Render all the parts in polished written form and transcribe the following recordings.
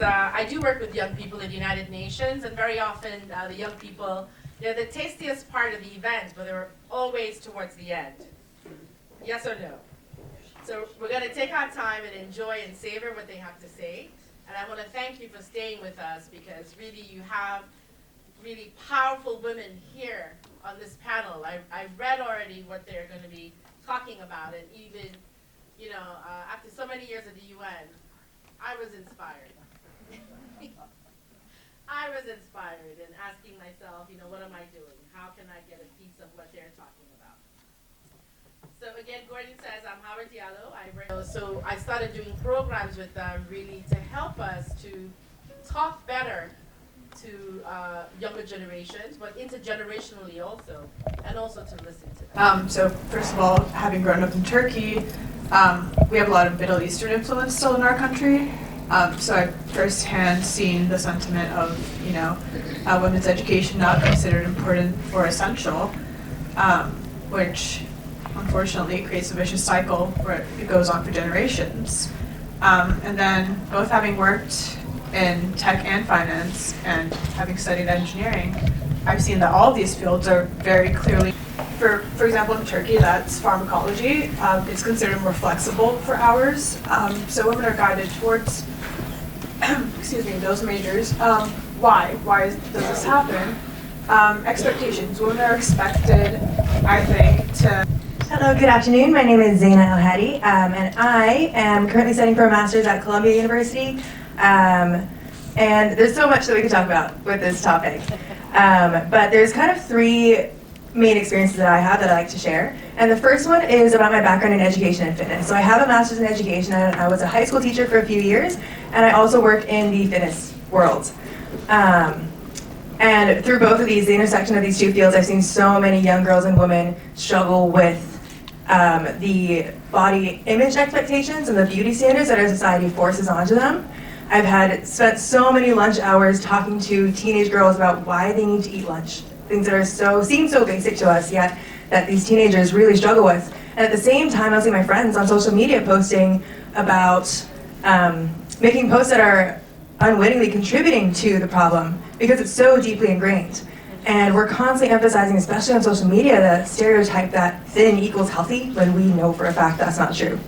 I do work with young people in the United Nations, and very often the young people, they're the tastiest part of the event, but they're always towards the end. Yes or no? So we're going to take our time and enjoy and savor what they have to say. And I want to thank you for staying with us, because really you have really powerful women here on this panel. I've read already what they're going to be talking about, and even, after so many years at the UN, I was inspired. I was inspired and asking myself, what am I doing? How can I get a piece of what they're talking about? So again, Gordon says, I'm Hawa Diallo. So I started doing programs with them really to help us to talk better to younger generations, but intergenerationally also, and also to listen to them. So first of all, having grown up in Turkey, we have a lot of Middle Eastern influence still in our country. So I've firsthand seen the sentiment of, women's education not considered important or essential, which unfortunately creates a vicious cycle where it goes on for generations. And then both having worked in tech and finance and having studied engineering, I've seen that all of these fields are very clearly, for example, in Turkey, that's pharmacology. It's considered more flexible for hours. So women are guided towards those majors. Why? Why does this happen? Expectations. Women are expected, I think, to... Hello, good afternoon. My name is Zaina El-Hadi, and I am currently studying for a master's at Columbia University. And there's so much that we could talk about with this topic. But there's kind of three main experiences that I have that I like to share. And the first one is about my background in education and fitness. So I have a master's in education, and I was a high school teacher for a few years, and I also work in the fitness world. And through both of these, the intersection of these two fields, I've seen so many young girls and women struggle with the body image expectations and the beauty standards that our society forces onto them. I've spent so many lunch hours talking to teenage girls about why they need to eat lunch. Things that seem so basic to us, yet that these teenagers really struggle with. And at the same time, I'll see my friends on social media posting about making posts that are unwittingly contributing to the problem because it's so deeply ingrained. And we're constantly emphasizing, especially on social media, the stereotype that thin equals healthy, when we know for a fact that's not true.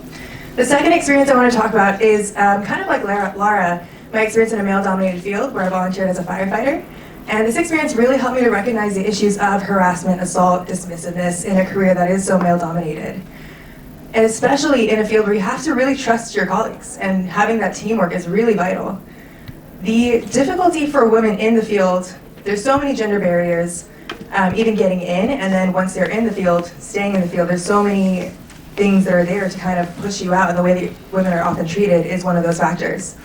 The second experience I want to talk about is kind of like Lara, my experience in a male-dominated field where I volunteered as a firefighter. And this experience really helped me to recognize the issues of harassment, assault, dismissiveness in a career that is so male-dominated. And especially in a field where you have to really trust your colleagues, and having that teamwork is really vital. The difficulty for women in the field, there's so many gender barriers, even getting in, and then once they're in the field, staying in the field, there's so many things that are there to kind of push you out, and the way that women are often treated is one of those factors.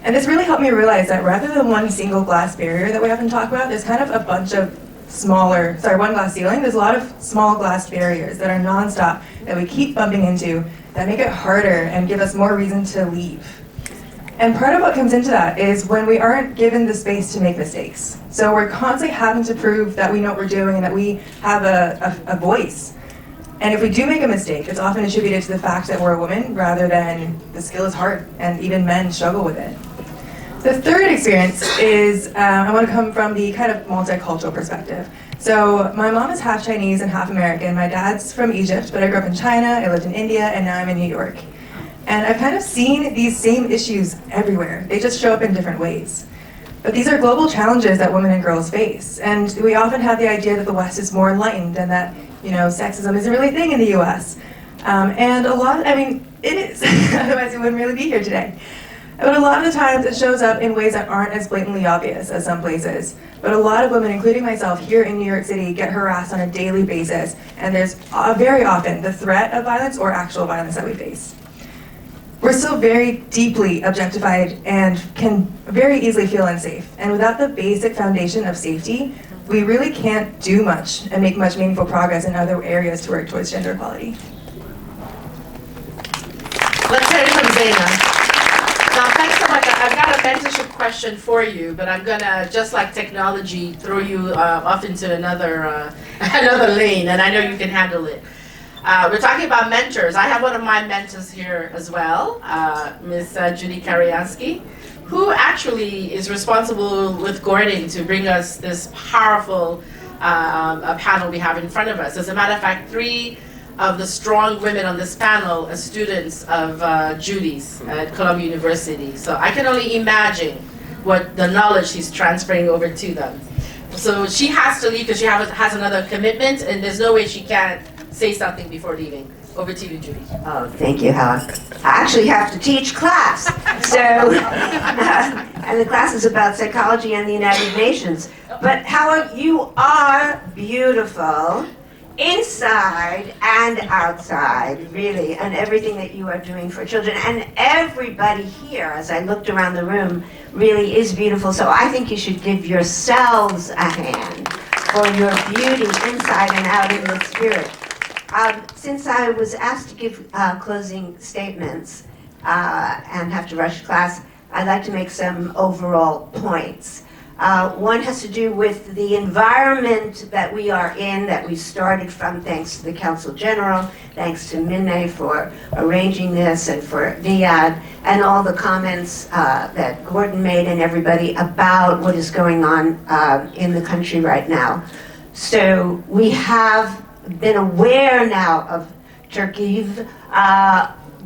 And this really helped me realize that rather than one single glass barrier that we often talk about, there's kind of a bunch of one glass ceiling, there's a lot of small glass barriers that are nonstop, that we keep bumping into, that make it harder and give us more reason to leave. And part of what comes into that is when we aren't given the space to make mistakes. So we're constantly having to prove that we know what we're doing and that we have a voice. And if we do make a mistake, it's often attributed to the fact that we're a woman rather than the skill is hard, and even men struggle with it. The third experience is, I want to come from the kind of multicultural perspective. So my mom is half Chinese and half American. My dad's from Egypt, but I grew up in China, I lived in India, and now I'm in New York. And I've kind of seen these same issues everywhere. They just show up in different ways. But these are global challenges that women and girls face. And we often have the idea that the West is more enlightened and that, sexism isn't really a thing in the US. And it is, otherwise we wouldn't really be here today. But a lot of the times it shows up in ways that aren't as blatantly obvious as some places. But a lot of women, including myself here in New York City, get harassed on a daily basis. And there's very often the threat of violence or actual violence that we face. We're still very deeply objectified and can very easily feel unsafe. And without the basic foundation of safety, we really can't do much and make much meaningful progress in other areas to work towards gender equality. Let's hear it from Zaina. Now, thanks so much. I've got a mentorship question for you, but I'm gonna, just like technology, throw you off into another lane, and I know you can handle it. We're talking about mentors. I have one of my mentors here as well, Ms. Judy Kariansky, who actually is responsible with Gordon to bring us this powerful panel we have in front of us. As a matter of fact, 3 of the strong women on this panel are students of Judy's at Columbia University. So I can only imagine what the knowledge she's transferring over to them. So she has to leave because she has another commitment, and there's no way she can't say something before leaving. Over to you, Judy. Oh, thank you, Hawa. I actually have to teach class. So, and the class is about psychology and the United Nations. But Hawa, you are beautiful inside and outside, really, and everything that you are doing for children. And everybody here, as I looked around the room, really is beautiful. So I think you should give yourselves a hand for your beauty inside and out in the spirit. Since I was asked to give closing statements and have to rush class, I'd like to make some overall points. One has to do with the environment that we are in, that we started from, thanks to the Council General, thanks to Minne for arranging this, and for Riyadh, and all the comments that Gordon made and everybody about what is going on in the country right now. So we have been aware now of Turkey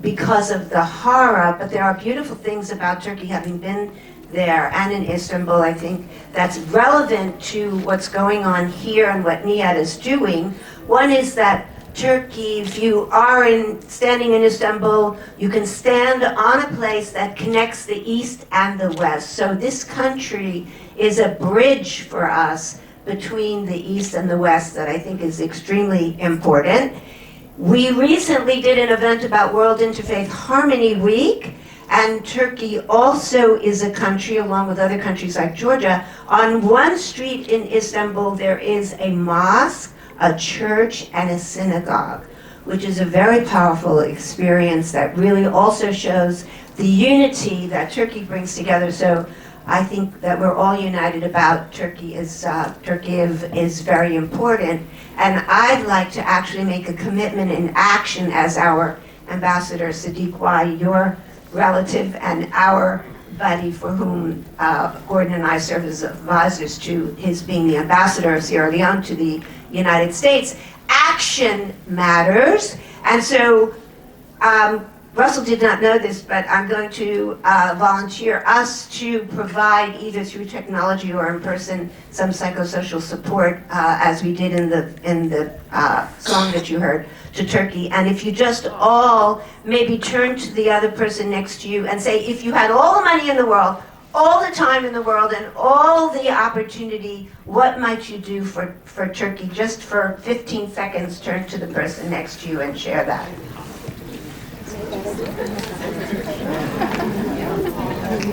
because of the horror, but there are beautiful things about Turkey, having been there and in Istanbul. I think that's relevant to what's going on here and what Nihat is doing. One is that Turkey, if you are standing in Istanbul, you can stand on a place that connects the East and the West. So this country is a bridge for us between the East and the West that I think is extremely important. We recently did an event about World Interfaith Harmony Week, and Turkey also is a country, along with other countries like Georgia. On one street in Istanbul, there is a mosque, a church, and a synagogue, which is a very powerful experience that really also shows the unity that Turkey brings together. So I think that we're all united about Turkey is very important. And I'd like to actually make a commitment in action as our ambassador, Sadiq Wai, your relative and our buddy for whom Gordon and I serve as advisors to his being the ambassador of Sierra Leone to the United States. Action matters. And so Russell did not know this, but I'm going to volunteer us to provide, either through technology or in person, some psychosocial support, as we did in the song that you heard, to Turkey. And if you just all maybe turn to the other person next to you and say, if you had all the money in the world, all the time in the world, and all the opportunity, what might you do for Turkey? Just for 15 seconds, turn to the person next to you and share that.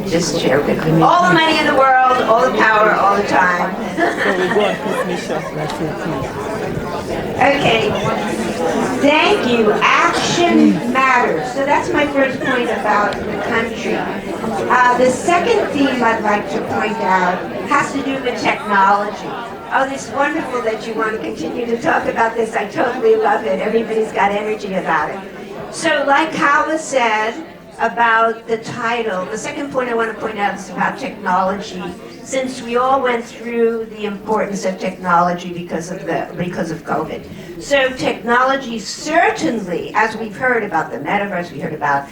Just share with me. All the money in the world, all the power, all the time. Okay. Thank you. Action matters. So that's my first point about the country. The second theme I'd like to point out has to do with technology. Oh, it's wonderful that you want to continue to talk about this. I totally love it. Everybody's got energy about it. So like Hawa said about the title, the second point I want to point out is about technology. Since we all went through the importance of technology because of COVID. So technology certainly, as we've heard about the metaverse, we heard about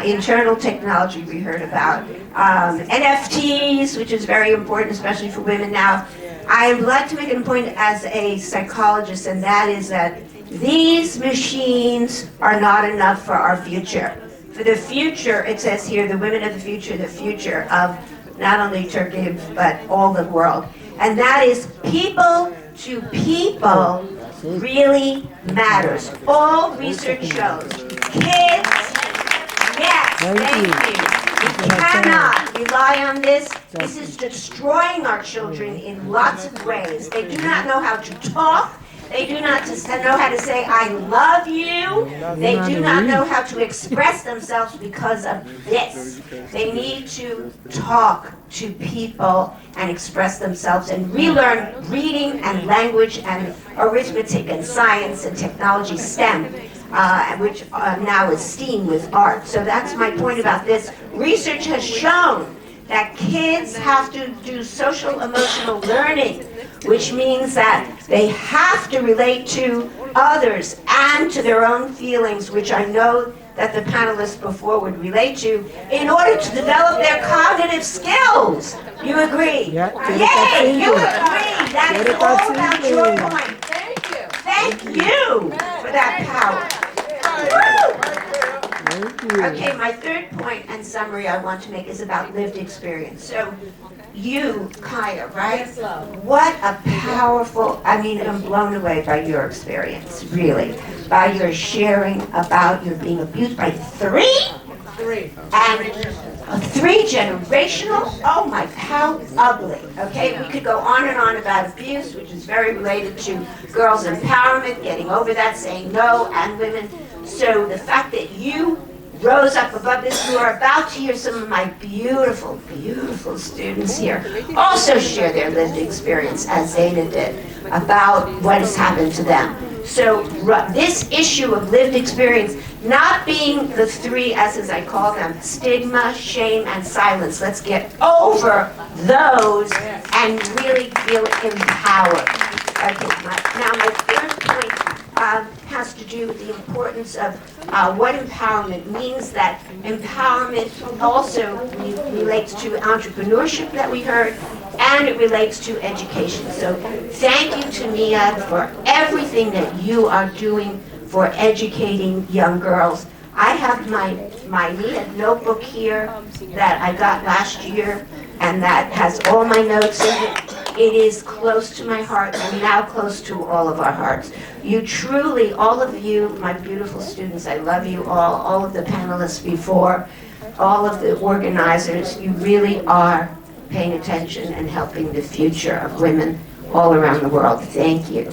internal technology, we heard about NFTs, which is very important, especially for women now. I would like to make a point as a psychologist, and that is that these machines are not enough for our future. For the future, it says here, the women of the future of not only Turkey, but all the world. And that is people to people really matters. All research shows. Kids, yes, thank you. We cannot rely on this. This is destroying our children in lots of ways. They do not know how to talk. They do not know how to say, I love you. They do not know how to express themselves because of this. They need to talk to people and express themselves and relearn reading and language and arithmetic and science and technology, STEM, which now is STEAM with art. So that's my point about this. Research has shown that kids have to do social emotional learning, which means that they have to relate to others and to their own feelings, which I know that the panelists before would relate to, in order to develop their cognitive skills. You agree? Yeah, Yay! You agree! That is all about your point. Thank you. Thank you for that power. Okay, my third point and summary I want to make is about lived experience. So you, Kaya, right? Yes, love. What a powerful, I mean, I'm blown away by your experience, really. By your sharing about your being abused by three generational, oh my, how ugly, okay? We could go on and on about abuse, which is very related to girls' empowerment, getting over that, saying no, and women. So the fact that you rose up above this, you are about to hear some of my beautiful, beautiful students here also share their lived experience, as Zeta did, about what has happened to them. So this issue of lived experience, not being the three S's I call them, stigma, shame, and silence. Let's get over those and really feel empowered. Okay, now my third point has to do with the importance of what empowerment means. That empowerment also relates to entrepreneurship that we heard, and it relates to education. So thank you to Nia for everything that you are doing for educating young girls. I have my Nia notebook here that I got last year, and that has all my notes in it. It is close to my heart, and now close to all of our hearts. You truly, all of you, my beautiful students, I love you all of the panelists before, all of the organizers, you really are paying attention and helping the future of women all around the world. Thank you.